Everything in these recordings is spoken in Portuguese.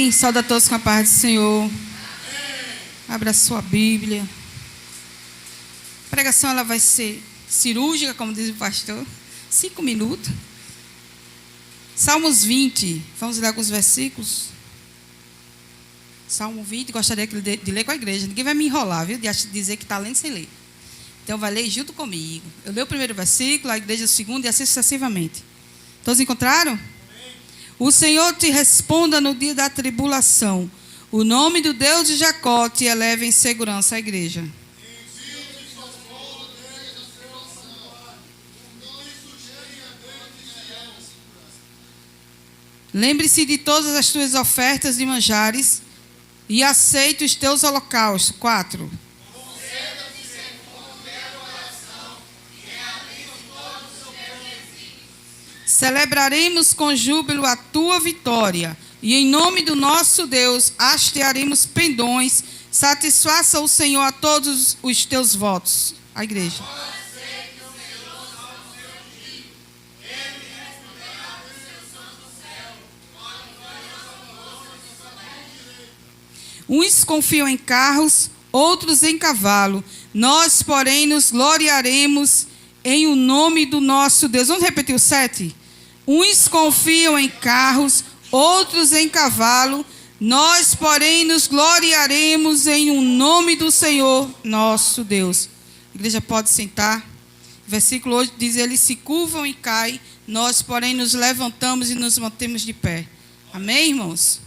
Amém. Saúde a todos com a paz do Senhor. Amém. Abra a sua Bíblia. A pregação ela vai ser cirúrgica, como diz o pastor. 5 minutos. Salmos 20. Vamos ler alguns versículos. Salmo 20, gostaria de ler com a igreja. Ninguém vai me enrolar, viu? De dizer que está lendo sem ler. Então vai ler junto comigo. Eu leio o primeiro versículo, a igreja o segundo e assim sucessivamente. Todos encontraram? O Senhor te responda no dia da tribulação. O nome do Deus de Jacó te eleva em segurança, a igreja. Lembre-se de todas as tuas ofertas de manjares e aceite os teus holocaustos. 4. Celebraremos com júbilo a tua vitória, e em nome do nosso Deus hastearemos pendões. Satisfaça o Senhor a todos os teus votos. A igreja. Uns confiam em carros, outros em cavalo. Nós, porém, nos gloriaremos em o nome do nosso Deus. Vamos repetir o 7? Uns confiam em carros, outros em cavalo. Nós, porém, nos gloriaremos em o nome do Senhor, nosso Deus. A igreja pode sentar. Versículo 8 diz, eles se curvam e caem. Nós, porém, nos levantamos e nos mantemos de pé. Amém, irmãos?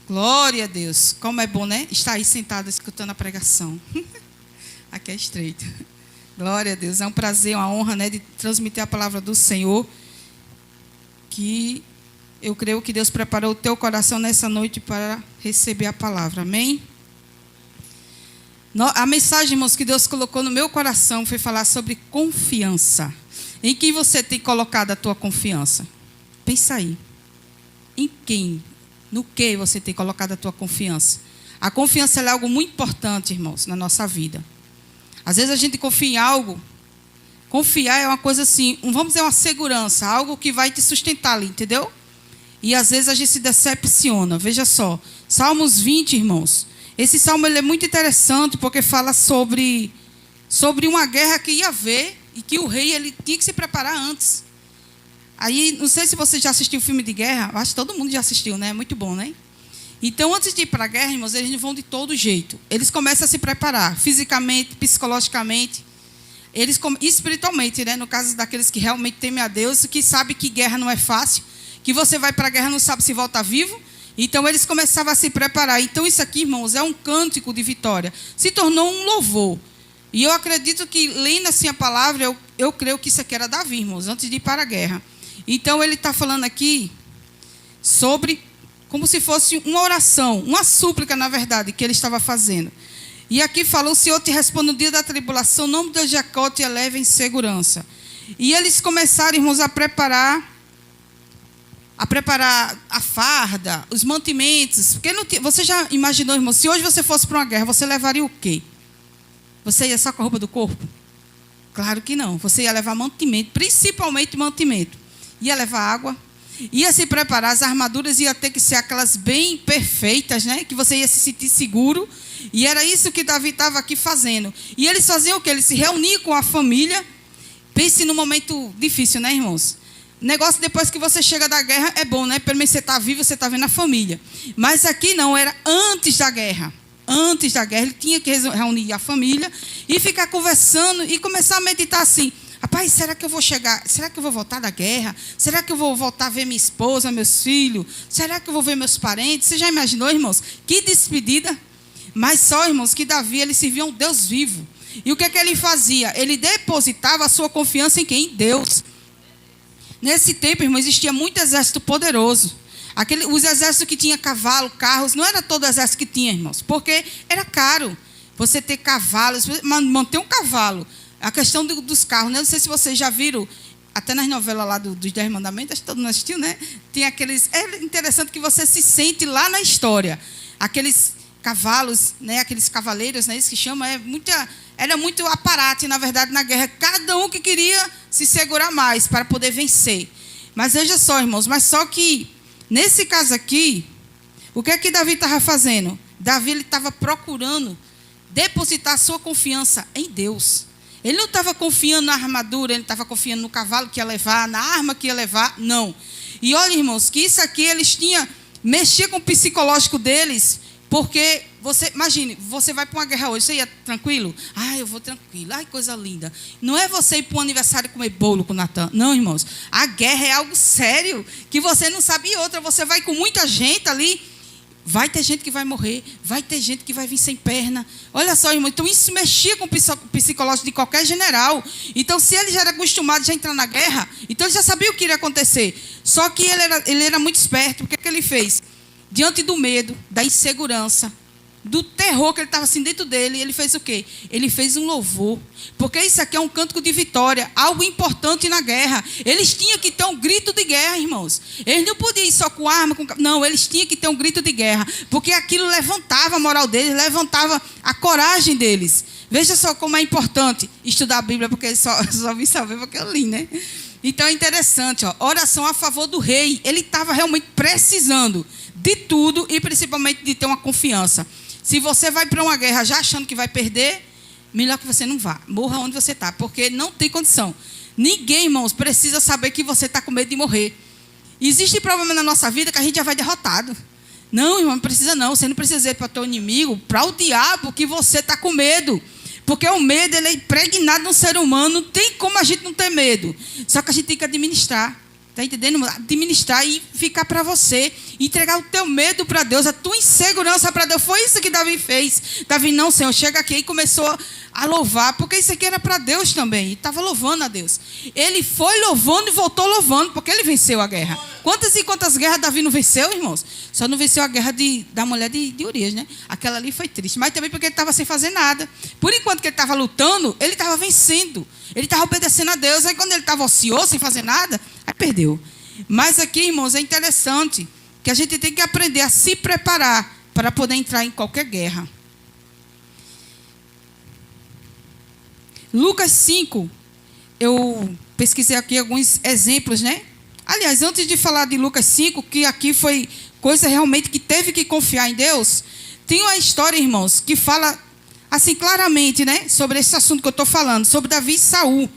Glória a Deus. Como é bom, né? Estar aí sentado escutando a pregação. Aqui é estreito. Glória a Deus. É um prazer, uma honra, né, de transmitir a palavra do Senhor. Que eu creio que Deus preparou o teu coração nessa noite para receber a palavra. Amém? A mensagem, irmãos, que Deus colocou no meu coração foi falar sobre confiança. Em quem você tem colocado a tua confiança? Pensa aí. Em quem? No que você tem colocado a tua confiança? A confiança é algo muito importante, irmãos, na nossa vida. Às vezes a gente confia em algo. Confiar é uma coisa assim, vamos dizer, uma segurança, algo que vai te sustentar ali, entendeu? E às vezes a gente se decepciona. Veja só, Salmos 20, irmãos. Esse salmo ele é muito interessante porque fala sobre uma guerra que ia haver e que o rei ele tinha que se preparar antes. Aí, não sei se você já assistiu o filme de guerra, acho que todo mundo já assistiu, né? É muito bom, né? Então, antes de ir para a guerra, irmãos, eles vão de todo jeito. Eles começam a se preparar, fisicamente, psicologicamente, espiritualmente, né? No caso daqueles que realmente temem a Deus, que sabem que guerra não é fácil, que você vai para a guerra e não sabe se volta vivo. Então, eles começavam a se preparar. Então, isso aqui, irmãos, é um cântico de vitória. Se tornou um louvor. E eu acredito que, lendo assim a palavra, eu creio que isso aqui era Davi, irmãos, antes de ir para a guerra. Então, ele está falando aqui sobre, como se fosse uma oração, uma súplica, na verdade, que ele estava fazendo. E aqui falou, o Senhor te responde no dia da tribulação, o nome de Jacó te eleva em segurança. E eles começaram, irmãos, a preparar a farda, os mantimentos. Porque você já imaginou, irmão, se hoje você fosse para uma guerra, você levaria o quê? Você ia só com a roupa do corpo? Claro que não. Você ia levar mantimento, principalmente mantimento. Ia levar água, ia se preparar, as armaduras iam ter que ser aquelas bem perfeitas, né? Que você ia se sentir seguro. E era isso que Davi estava aqui fazendo. E eles faziam o quê? Eles se reuniam com a família. Pense num momento difícil, né, irmãos? O negócio depois que você chega da guerra é bom, né? Pelo menos você está vivo, você está vendo a família. Mas aqui não, era antes da guerra. Antes da guerra, ele tinha que reunir a família e ficar conversando e começar a meditar assim. Rapaz, será que eu vou chegar? Será que eu vou voltar da guerra? Será que eu vou voltar a ver minha esposa, meus filhos? Será que eu vou ver meus parentes? Você já imaginou, irmãos? Que despedida. Mas só, irmãos, que Davi, ele servia um Deus vivo. E o que é que ele fazia? Ele depositava a sua confiança em quem? Em Deus. Nesse tempo, irmãos, existia muito exército poderoso. Os exércitos que tinham cavalo, carros, não era todo exército que tinha, irmãos. Porque era caro você ter cavalos, manter um cavalo. A questão dos carros, né? Não sei se vocês já viram, até nas novelas lá dos 10 Mandamentos, acho que todo mundo assistiu, né? Tem aqueles... É interessante que você se sente lá na história. Aqueles cavalos, né? Aqueles cavaleiros, né? Isso que chama, era muito aparato, na verdade, na guerra. Cada um que queria se segurar mais para poder vencer. Mas veja só, irmãos, mas só que, nesse caso aqui, O que é que Davi estava fazendo? Davi estava procurando depositar sua confiança em Deus. Ele não estava confiando na armadura, ele estava confiando no cavalo que ia levar, na arma que ia levar, não. E olha, irmãos, que isso aqui eles tinham, mexia com o psicológico deles, porque, imagine, você vai para uma guerra hoje, você ia tranquilo? Ah, eu vou tranquilo, ai, coisa linda. Não é você ir para um aniversário comer bolo com o Natan, não, irmãos. A guerra é algo sério, que você não sabe. E outra, você vai com muita gente ali, vai ter gente que vai morrer, vai ter gente que vai vir sem perna. Olha só, irmão, então isso mexia com o psicológico de qualquer general. Então, se ele já era acostumado a entrar na guerra, então ele já sabia o que iria acontecer. Só que ele era muito esperto. O que é que ele fez? Diante do medo, da insegurança, do terror que ele estava assim dentro dele, ele fez o quê? Ele fez um louvor. Porque isso aqui é um cântico de vitória, algo importante na guerra. Eles tinham que ter um grito de guerra, irmãos. Eles não podiam ir só com arma, não, eles tinham que ter um grito de guerra. Porque aquilo levantava a moral deles, levantava a coragem deles. Veja só como é importante estudar a Bíblia, porque só vim saber porque eu li, né? Então é interessante, ó, oração a favor do rei. Ele estava realmente precisando de tudo e principalmente de ter uma confiança. Se você vai para uma guerra já achando que vai perder, melhor que você não vá. Morra onde você está, porque não tem condição. Ninguém, irmãos, precisa saber que você está com medo de morrer. Existe problema na nossa vida que a gente já vai derrotado. Não, irmão, não precisa não. Você não precisa dizer para o teu inimigo, para o diabo, que você está com medo. Porque o medo, ele é impregnado no ser humano. Não tem como a gente não ter medo. Só que a gente tem que administrar. Está entendendo? Administrar e ficar para você. Entregar o teu medo para Deus, a tua insegurança para Deus. Foi isso que Davi fez. Davi, não, Senhor, chega aqui e começou a louvar. Porque isso aqui era para Deus também. E estava louvando a Deus. Ele foi louvando e voltou louvando, porque ele venceu a guerra. Quantas e quantas guerras Davi não venceu, irmãos? Só não venceu a guerra da mulher de Urias, né? Aquela ali foi triste. Mas também porque ele estava sem fazer nada. Por enquanto que ele estava lutando, ele estava vencendo. Ele estava obedecendo a Deus. Aí quando ele estava ocioso, sem fazer nada, aí perdeu. Mas aqui, irmãos, é interessante que a gente tem que aprender a se preparar para poder entrar em qualquer guerra. Lucas 5, eu pesquisei aqui alguns exemplos, né? Aliás, antes de falar de Lucas 5, que aqui foi coisa realmente que teve que confiar em Deus, tem uma história, irmãos, que fala assim claramente, né? Sobre esse assunto que eu estou falando, sobre Davi e Saul.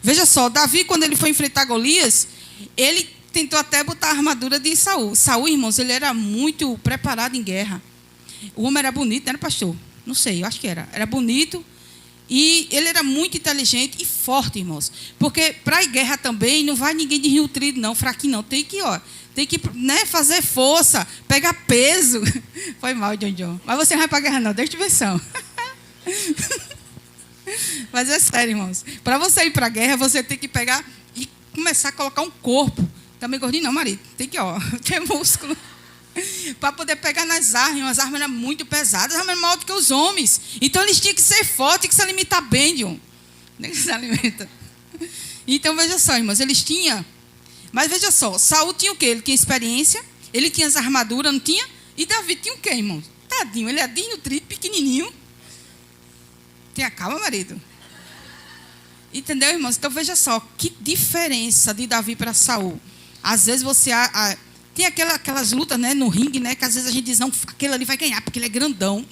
Veja só, Davi, quando ele foi enfrentar Golias, ele tentou até botar a armadura de Saul. Saul, irmãos, ele era muito preparado em guerra. O homem era bonito, não era, pastor? Não sei, eu acho que era. Era bonito e ele era muito inteligente e forte, irmãos. Porque para a guerra também não vai ninguém desnutrido, não, fraquinho não. Tem que, né, fazer força, pegar peso. Foi mal, John. Mas você não vai para a guerra, não, deixa eu te ver. Mas é sério, irmãos. Para você ir para a guerra, você tem que pegar e começar a colocar um corpo. Também gordinho não, marido. Tem que, ter músculo. Para poder pegar nas armas. As armas eram muito pesadas. As armas eram maiores do que os homens. Então, eles tinham que ser fortes, tinham que se alimentar bem, John. Nem se alimenta. Então, veja só, irmãos. Eles tinham... Mas veja só. Saul tinha o quê? Ele tinha experiência. Ele tinha as armaduras, não tinha? E Davi tinha o quê, irmãos? Tadinho. Ele é desnutrido, pequenininho. Tenha calma, marido. Entendeu, irmãos? Então, veja só. Que diferença de Davi para Saul. Às vezes você... tem aquelas lutas, né, no ringue, né, que às vezes a gente diz, não, aquele ali vai ganhar, porque ele é grandão.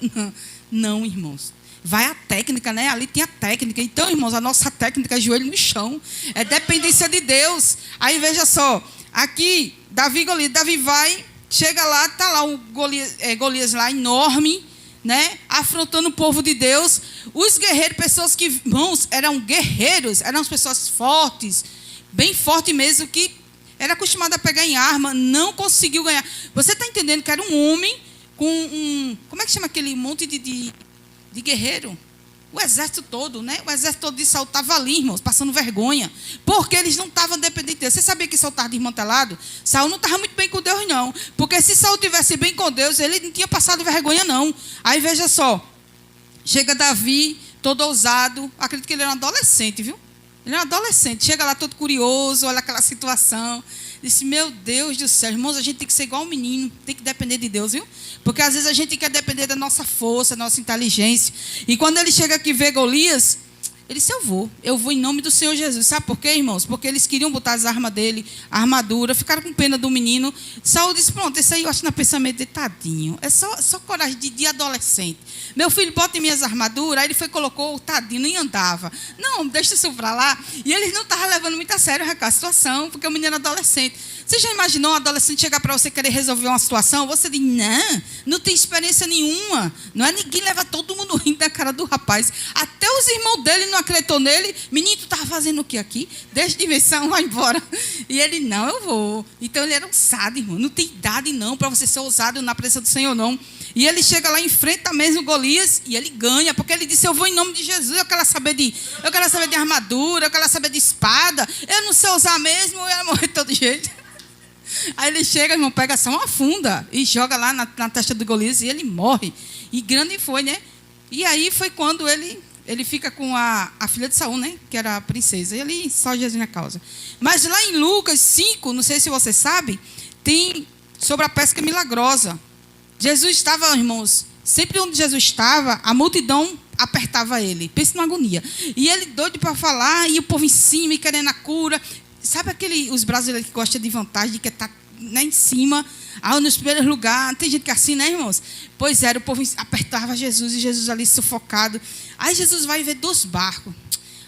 Não, irmãos. Vai a técnica, né? Ali tem a técnica. Então, irmãos, a nossa técnica é joelho no chão. É dependência de Deus. Aí, veja só. Aqui, Davi vai, chega lá, está lá o Golias lá, enorme, né? Afrontando o povo de Deus. Os guerreiros, pessoas que, irmãos, eram guerreiros, eram as pessoas fortes, bem fortes mesmo, que era acostumado a pegar em arma, não conseguiu ganhar. Você está entendendo que era um homem com como é que chama aquele monte de guerreiro? O exército todo, né? O exército todo de Saul estava ali, irmãos, passando vergonha. Porque eles não estavam dependentes de Deus. Você sabia que Saul estava desmantelado? Saul não estava muito bem com Deus, não. Porque se Saul estivesse bem com Deus, ele não tinha passado vergonha, não. Aí, veja só. Chega Davi, todo ousado. Acredito que ele era um adolescente, viu? Ele é um adolescente, chega lá todo curioso, olha aquela situação. Disse, meu Deus do céu, irmãos, a gente tem que ser igual um menino, tem que depender de Deus, viu? Porque às vezes a gente quer depender da nossa força, da nossa inteligência. E quando ele chega aqui e vê Golias, Ele disse, eu vou em nome do Senhor Jesus. Sabe por quê, irmãos? Porque eles queriam botar as armas dele, a armadura, ficaram com pena do menino. Saul disse, pronto, esse aí eu acho no pensamento de tadinho. É só coragem de adolescente. Meu filho, bota em minhas armaduras. Aí ele foi e colocou, o tadinho, nem andava. Não, deixa isso pra lá. E eles não estavam levando muito a sério a situação, porque o menino era adolescente. Você já imaginou um adolescente chegar para você querer resolver uma situação? Você diz, não tem experiência nenhuma. Não é ninguém, leva todo mundo rindo da cara do rapaz. Até os irmãos dele não acreditou nele. Menino, tu estava fazendo o que aqui? Deixa de invenção, vai embora. E ele, não, eu vou. Então ele era ousado, irmão. Não tem idade não para você ser ousado na presença do Senhor, não. E ele chega lá, enfrenta mesmo Golias e ele ganha, porque ele disse, eu vou em nome de Jesus, eu quero saber de armadura, eu quero saber de espada, eu não sei usar mesmo, eu ia morrer de todo jeito. Aí ele chega, irmão, pega só uma funda e joga lá na testa do Golias e ele morre. E grande foi, né? E aí foi quando ele fica com a filha de Saul, né? Que era a princesa. E ali só Jesus na causa. Mas lá em Lucas 5, não sei se você sabe, tem sobre a pesca milagrosa. Jesus estava, irmãos, sempre onde Jesus estava, a multidão apertava ele. Pensa numa agonia. E ele doido para falar, e o povo em cima, e querendo a cura. Sabe os brasileiros que gostam de vantagem, de que está lá em cima, nos primeiros lugares? Tem gente que é assim, né, irmãos? Pois era, o povo apertava Jesus, e Jesus ali sufocado. Aí Jesus vai ver 2 barcos.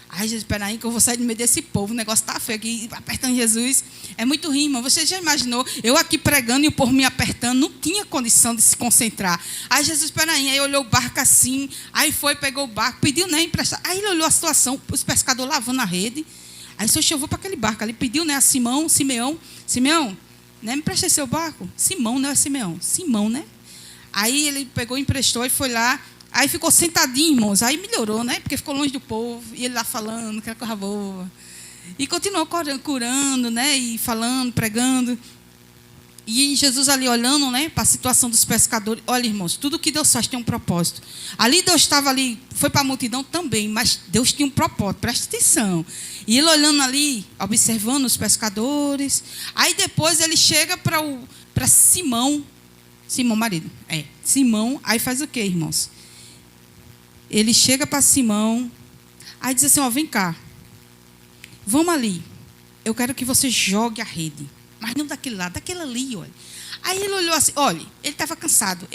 Ai, Jesus, espera aí que eu vou sair do meio desse povo, o negócio está feio aqui, apertando Jesus. É muito ruim, irmão. Você já imaginou, eu aqui pregando e o povo me apertando, não tinha condição de se concentrar. Aí Jesus, espera aí olhou o barco assim, aí foi, pegou o barco, pediu, né, emprestar. Aí ele olhou a situação, os pescadores lavando a rede. Aí só choveu para aquele barco, ele pediu, né, a Simeão, né, me empresta seu barco? Simão, não é Simeão, Simão, né? Aí ele pegou, emprestou e foi lá. Aí ficou sentadinho, irmãos. Aí melhorou, né? Porque ficou longe do povo. E ele lá falando, que era coisa boa. E continuou curando, né? E falando, pregando. E Jesus ali olhando, né? Para a situação dos pescadores. Olha, irmãos, tudo que Deus faz tem um propósito. Ali Deus estava ali, foi para a multidão também. Mas Deus tinha um propósito, presta atenção. E ele olhando ali, observando os pescadores. Aí depois ele chega para Simão. Simão, marido. Simão. Aí faz o quê, irmãos? Ele chega para Simão, aí diz assim, vem cá, vamos ali, eu quero que você jogue a rede, mas não daquele lado, daquele ali, olha. Aí ele olhou assim, olha, ele estava cansado,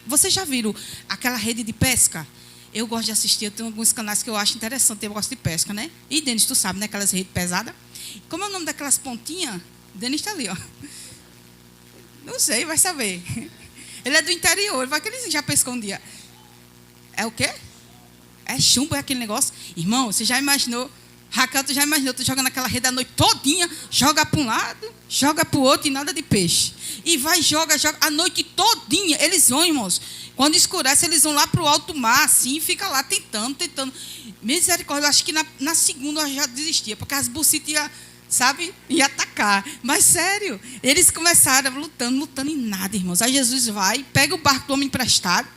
vocês já viram aquela rede de pesca? Eu gosto de assistir, eu tenho alguns canais que eu acho interessante, eu gosto de pesca, né? E Denis, tu sabe, né, aquelas redes pesadas? Como é o nome daquelas pontinhas? Denis está ali, ó. Não sei, vai saber. Ele é do interior, vai que ele já pescou um dia. É o quê? É chumbo, é aquele negócio. Irmão, você já imaginou? Raquel, tu já imaginou? Tu joga naquela rede a noite todinha, joga para um lado, joga para o outro e nada de peixe. E vai, joga a noite todinha. Eles vão, irmãos. Quando escurece, eles vão lá para o alto mar, assim, e fica lá tentando. Misericórdia, eu acho que na segunda eu já desistia, porque as bucitas ia atacar. Mas sério, eles começaram lutando e nada, irmãos. Aí Jesus vai, pega o barco do homem emprestado,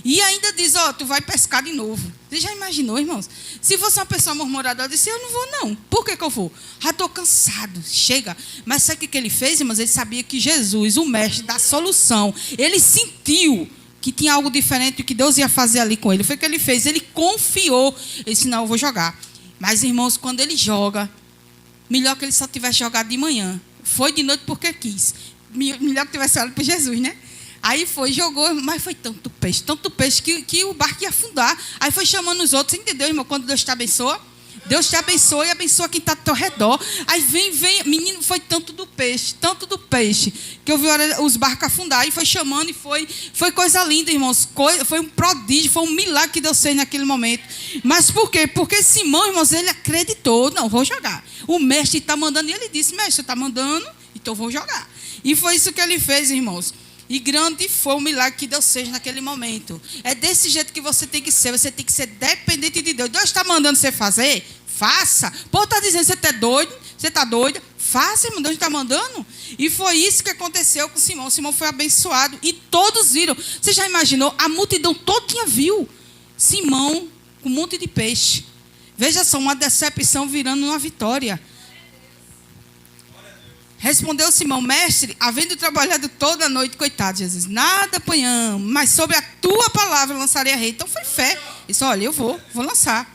e ainda diz, tu vai pescar de novo. Você já imaginou, irmãos? Se fosse uma pessoa murmuradora, eu disse, eu não vou não. Por que eu vou? Já estou cansado, chega. Mas sabe o que ele fez, irmãos? Ele sabia que Jesus, o mestre da solução, ele sentiu que tinha algo diferente que Deus ia fazer ali com ele. Foi o que ele fez, ele confiou. Ele disse, não, eu vou jogar. Mas, irmãos, quando ele joga, melhor que ele só tivesse jogado de manhã. Foi de noite porque quis. Melhor que tivesse olhado para Jesus, né? Aí foi, jogou, mas foi tanto peixe que o barco ia afundar. Aí foi chamando os outros, entendeu, irmão? Quando Deus te abençoa, Deus te abençoa e abençoa quem está ao teu redor. Aí vem, menino, foi tanto do peixe, que eu vi os barcos afundar. Aí foi chamando e foi coisa linda, irmãos. Foi um prodígio, foi um milagre que Deus fez naquele momento. Mas por quê? Porque Simão, irmãos, ele acreditou. Não, vou jogar. O mestre está mandando, e ele disse, mestre, você está mandando, então vou jogar. E foi isso que ele fez, irmãos. E grande foi o milagre que Deus fez naquele momento. É desse jeito que você tem que ser. Você tem que ser dependente de Deus. Deus está mandando você fazer? Faça. Pô, está dizendo, você está doido? Você está doida? Faça, irmão. Deus está mandando. E foi isso que aconteceu com Simão. Simão foi abençoado. E todos viram. Você já imaginou? A multidão todinha viu Simão com um monte de peixe. Veja só, uma decepção virando uma vitória. Respondeu Simão, mestre, havendo trabalhado toda a noite, coitado, Jesus, nada apanhamos, mas sobre a tua palavra lançarei a rede. Então foi fé. Ele disse, olha, eu vou lançar.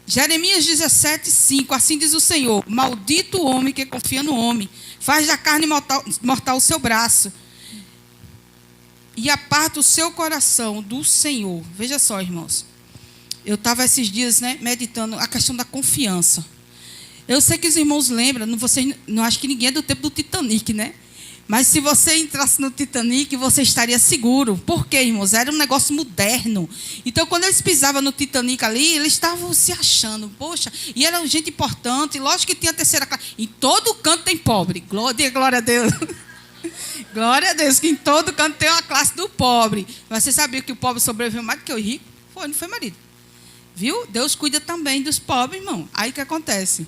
Jeremias 17:5, assim diz o Senhor: maldito o homem que confia no homem, faz da carne mortal o seu braço, e aparta o seu coração do Senhor. Veja só, irmãos. Eu estava esses dias, meditando a questão da confiança. Eu sei que os irmãos lembram, não acho que ninguém é do tempo do Titanic, né? Mas se você entrasse no Titanic, você estaria seguro. Por quê, irmãos? Era um negócio moderno. Então, quando eles pisavam no Titanic ali, eles estavam se achando, poxa, e era gente importante. Lógico que tinha a terceira classe. Em todo canto tem pobre. Glória a Deus. Glória a Deus, que em todo canto tem uma classe do pobre. Mas você sabia que o pobre sobreviveu mais do que o rico? Não foi, marido? Viu? Deus cuida também dos pobres, irmão. Aí o que acontece?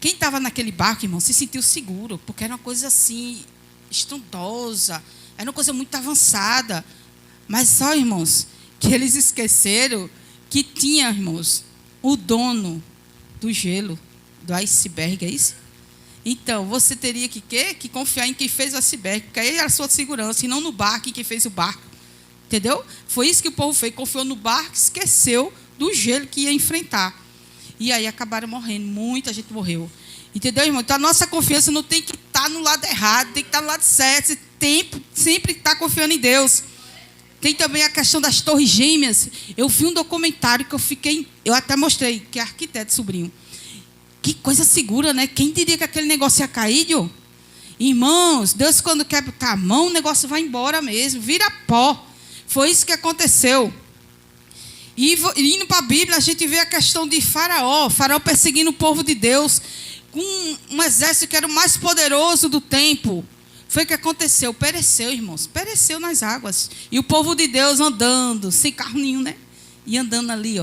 Quem estava naquele barco, irmão, se sentiu seguro, porque era uma coisa assim, estrondosa, era uma coisa muito avançada. Mas só, irmãos, que eles esqueceram que tinha, irmãos, o dono do gelo, do iceberg, é isso? Então, você teria que confiar em quem fez o iceberg, porque aí era a sua segurança, e não no barco, em quem fez o barco. Entendeu? Foi isso que o povo fez, confiou no barco, esqueceu do gelo que ia enfrentar. E aí acabaram morrendo, muita gente morreu. Entendeu, irmão? Então a nossa confiança não tem que estar no lado errado, tem que estar no lado certo. Você tem sempre que estar confiando em Deus. Tem também a questão das torres gêmeas. Eu vi um documentário que eu até mostrei, que é arquiteto sobrinho. Que coisa segura, né? Quem diria que aquele negócio ia cair, Dio? Irmãos, Deus quando quer botar a mão, o negócio vai embora mesmo, vira pó. Foi isso que aconteceu. E indo para a Bíblia, a gente vê a questão de Faraó perseguindo o povo de Deus, com um exército que era o mais poderoso do tempo. Foi o que aconteceu, pereceu, irmãos, pereceu nas águas. E o povo de Deus andando, sem carro nenhum, né? E andando ali,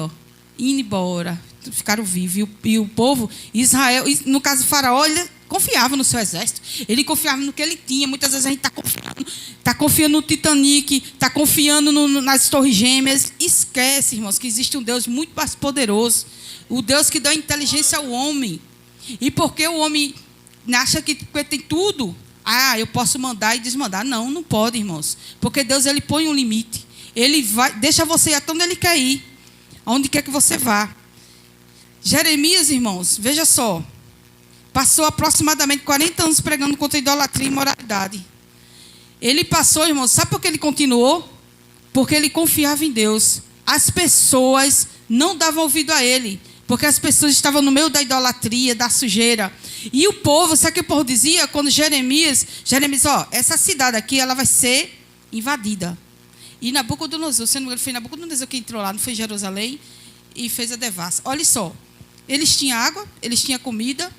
indo embora, ficaram vivos. E o povo, Israel, no caso Faraó, ele confiava no seu exército, ele confiava no que ele tinha. Muitas vezes a gente está confiando no Titanic, está confiando nas torres gêmeas. Esquece, irmãos, que existe um Deus muito mais poderoso, o Deus que dá inteligência ao homem. E porque o homem acha que tem tudo, eu posso mandar e desmandar. Não pode, irmãos, porque Deus, ele põe um limite, ele deixa você ir até onde ele quer ir, aonde quer que você vá. Jeremias, irmãos, veja só, passou aproximadamente 40 anos pregando contra a idolatria e imoralidade. Ele passou, irmãos, sabe por que ele continuou? Porque ele confiava em Deus. As pessoas não davam ouvido a ele, porque as pessoas estavam no meio da idolatria, da sujeira. E o povo, sabe o que o povo dizia? Quando Jeremias, essa cidade aqui, ela vai ser invadida. E Nabucodonosor, se não me engano, foi Nabucodonosor que entrou lá, não foi Jerusalém, e fez a devassa. Olha só, eles tinham água, eles tinham comida,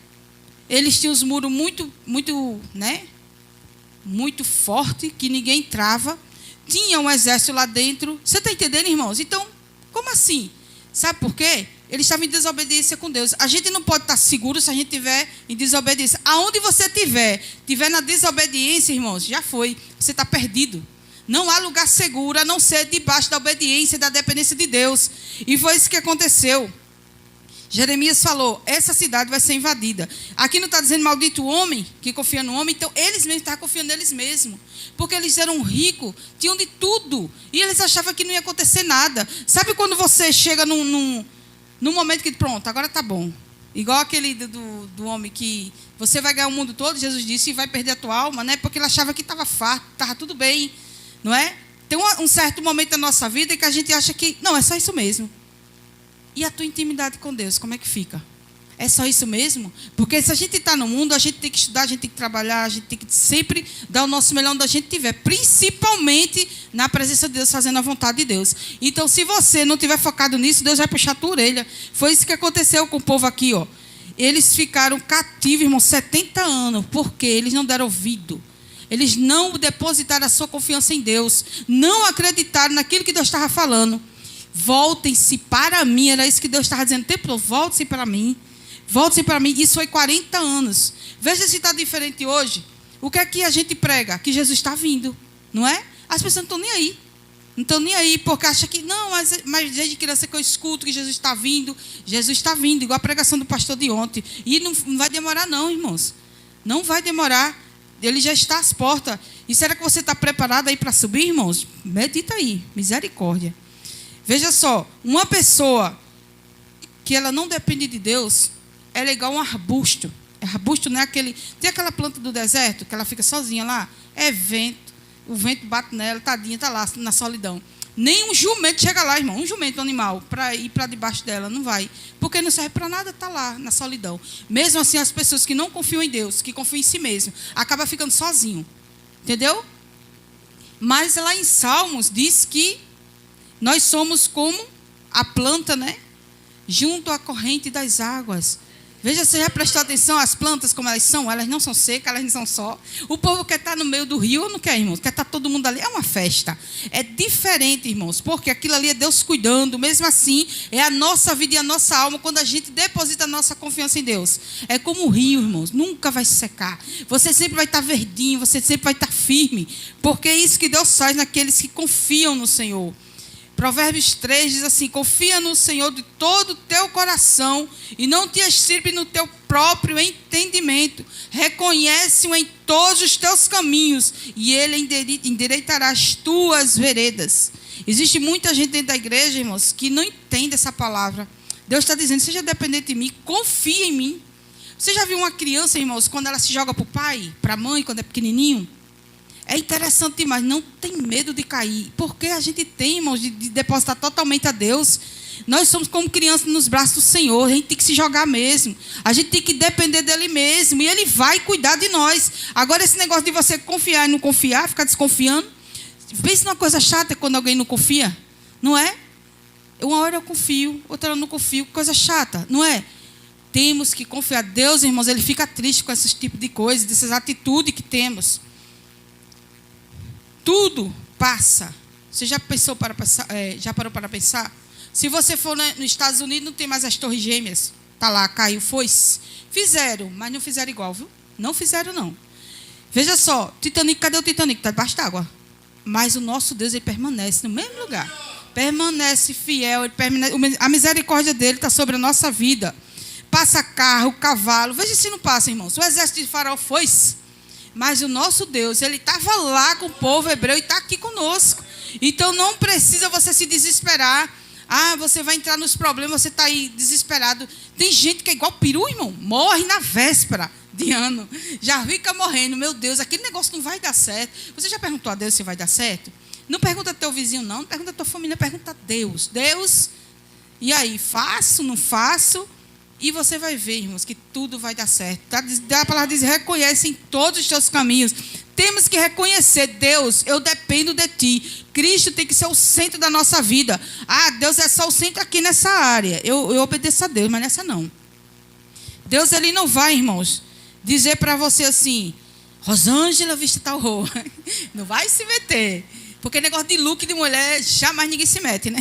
eles tinham os muros muito forte, que ninguém entrava. Tinha um exército lá dentro. Você está entendendo, irmãos? Então, como assim? Sabe por quê? Eles estavam em desobediência com Deus. A gente não pode estar seguro se a gente estiver em desobediência. Aonde você estiver na desobediência, irmãos, já foi. Você está perdido. Não há lugar seguro a não ser debaixo da obediência e da dependência de Deus. E foi isso que aconteceu. Jeremias falou, essa cidade vai ser invadida. Aqui não está dizendo maldito o homem, que confia no homem. Então eles mesmos estavam confiando neles mesmos, porque eles eram ricos, tinham de tudo, e eles achavam que não ia acontecer nada. Sabe quando você chega num momento que pronto, agora está bom. Igual aquele do homem que você vai ganhar o mundo todo, Jesus disse, e vai perder a tua alma, né? Porque ele achava que estava farto, estava tudo bem, não é? Tem um certo momento da nossa vida em que a gente acha que não, é só isso mesmo. E a tua intimidade com Deus, como é que fica? É só isso mesmo? Porque se a gente está no mundo, a gente tem que estudar, a gente tem que trabalhar, a gente tem que sempre dar o nosso melhor onde a gente estiver. Principalmente na presença de Deus, fazendo a vontade de Deus. Então, se você não estiver focado nisso, Deus vai puxar a tua orelha. Foi isso que aconteceu com o povo aqui, Eles ficaram cativos, irmão, 70 anos. Porque eles não deram ouvido. Eles não depositaram a sua confiança em Deus. Não acreditaram naquilo que Deus estava falando. Voltem-se para mim, era isso que Deus estava dizendo o tempo todo, volte-se para mim, volte-se para mim. Isso foi 40 anos. Veja se está diferente hoje. O que é que a gente prega? Que Jesus está vindo, não é? As pessoas não estão nem aí, não estão nem aí, porque acham que, não, mas desde criança que eu escuto que Jesus está vindo, igual a pregação do pastor de ontem. E não vai demorar não, irmãos, não vai demorar, ele já está às portas. E será que você está preparado aí para subir, irmãos? Medita aí, misericórdia. Veja só, uma pessoa que ela não depende de Deus, ela é igual um arbusto. Arbusto não é aquele... Tem aquela planta do deserto, que ela fica sozinha lá? É vento. O vento bate nela, tadinha, está lá na solidão. Nem um jumento chega lá, irmão. Um jumento, um animal, para ir para debaixo dela, não vai. Porque não serve para nada, está lá, na solidão. Mesmo assim, as pessoas que não confiam em Deus, que confiam em si mesmo, acabam ficando sozinho. Entendeu? Mas lá em Salmos diz que nós somos como a planta, né? Junto à corrente das águas. Veja, você já prestou atenção às plantas como elas são? Elas não são secas, elas não são só. O povo quer estar no meio do rio ou não quer, irmãos? Quer estar todo mundo ali. É uma festa. É diferente, irmãos, porque aquilo ali é Deus cuidando. Mesmo assim, é a nossa vida e a nossa alma quando a gente deposita a nossa confiança em Deus. É como o rio, irmãos. Nunca vai se secar. Você sempre vai estar verdinho, você sempre vai estar firme. Porque é isso que Deus faz naqueles que confiam no Senhor. Provérbios 3 diz assim: confia no Senhor de todo o teu coração e não te extirpe no teu próprio entendimento. Reconhece-o em todos os teus caminhos e ele endireitará as tuas veredas. Existe muita gente dentro da igreja, irmãos, que não entende essa palavra. Deus está dizendo: seja dependente de mim, confia em mim. Você já viu uma criança, irmãos, quando ela se joga para o pai, para a mãe, quando é pequenininho? É interessante demais, não tem medo de cair. Porque a gente tem, irmãos, de depositar totalmente a Deus. Nós somos como crianças nos braços do Senhor. A gente tem que se jogar mesmo. A gente tem que depender dele mesmo. E ele vai cuidar de nós. Agora, esse negócio de você confiar e não confiar, ficar desconfiando. Pense numa coisa chata quando alguém não confia. Não é? Uma hora eu confio, outra hora eu não confio. Coisa chata, não é? Temos que confiar. Deus, irmãos, ele fica triste com esses tipos de coisas, dessas atitudes que temos. Tudo passa. Você já pensou já parou para pensar? Se você for nos Estados Unidos, não tem mais as Torres Gêmeas. Está lá, caiu, foi. Fizeram, mas não fizeram igual, viu? Não fizeram, não. Veja só, Titanic, cadê o Titanic? Está debaixo d'água. Mas o nosso Deus, ele permanece no mesmo lugar. Permanece fiel, ele permanece, a misericórdia dele está sobre a nossa vida. Passa carro, cavalo. Veja se não passa, irmãos. O exército de Faraó foi. Mas o nosso Deus, ele estava lá com o povo hebreu e está aqui conosco. Então não precisa você se desesperar. Ah, você vai entrar nos problemas, você está aí desesperado. Tem gente que é igual peru, irmão. Morre na véspera de ano. Já fica morrendo. Meu Deus, aquele negócio não vai dar certo. Você já perguntou a Deus se vai dar certo? Não pergunta ao teu vizinho, não. Não pergunta à tua família, pergunta a Deus. Deus, e aí, faço, não faço? E você vai ver, irmãos, que tudo vai dar certo. A palavra diz: reconhece em todos os teus caminhos. Temos que reconhecer: Deus, eu dependo de ti. Cristo tem que ser o centro da nossa vida. Ah, Deus é só o centro aqui nessa área. Eu obedeço a Deus, mas nessa não. Deus, ele não vai, irmãos, dizer para você assim: Rosângela, viste tal roupa. Não vai se meter. Porque negócio de look de mulher, jamais ninguém se mete, né?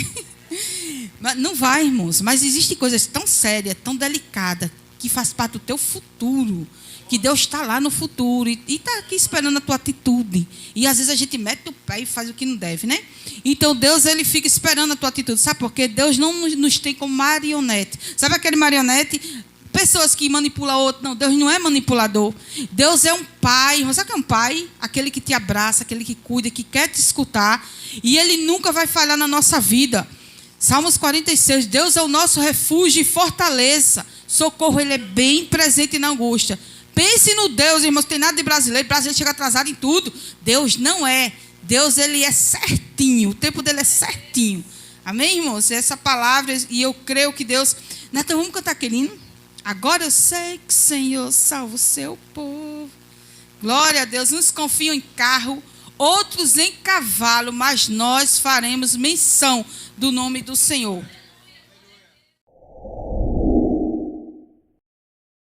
Não vai, irmãos. Mas existem coisas tão sérias, tão delicadas, que faz parte do teu futuro. Que Deus está lá no futuro e está aqui esperando a tua atitude. E às vezes a gente mete o pé e faz o que não deve, né? Então Deus, ele fica esperando a tua atitude. Sabe por quê? Deus não nos tem como marionete. Sabe aquele marionete? Pessoas que manipulam outro. Não, Deus não é manipulador. Deus é um pai. Mas sabe o que é um pai? Aquele que te abraça, aquele que cuida, que quer te escutar. E ele nunca vai falhar na nossa vida. Salmos 46, Deus é o nosso refúgio e fortaleza. Socorro, ele é bem presente na angústia. Pense no Deus, irmãos, tem nada de brasileiro. O brasileiro chega atrasado em tudo. Deus não é. Deus, ele é certinho. O tempo dele é certinho. Amém, irmãos? Essa palavra, e eu creio que Deus... Então vamos cantar aquele hino? Agora eu sei que o Senhor salva o seu povo. Glória a Deus. Uns confiam em carro, outros em cavalo, mas nós faremos menção do nome do Senhor.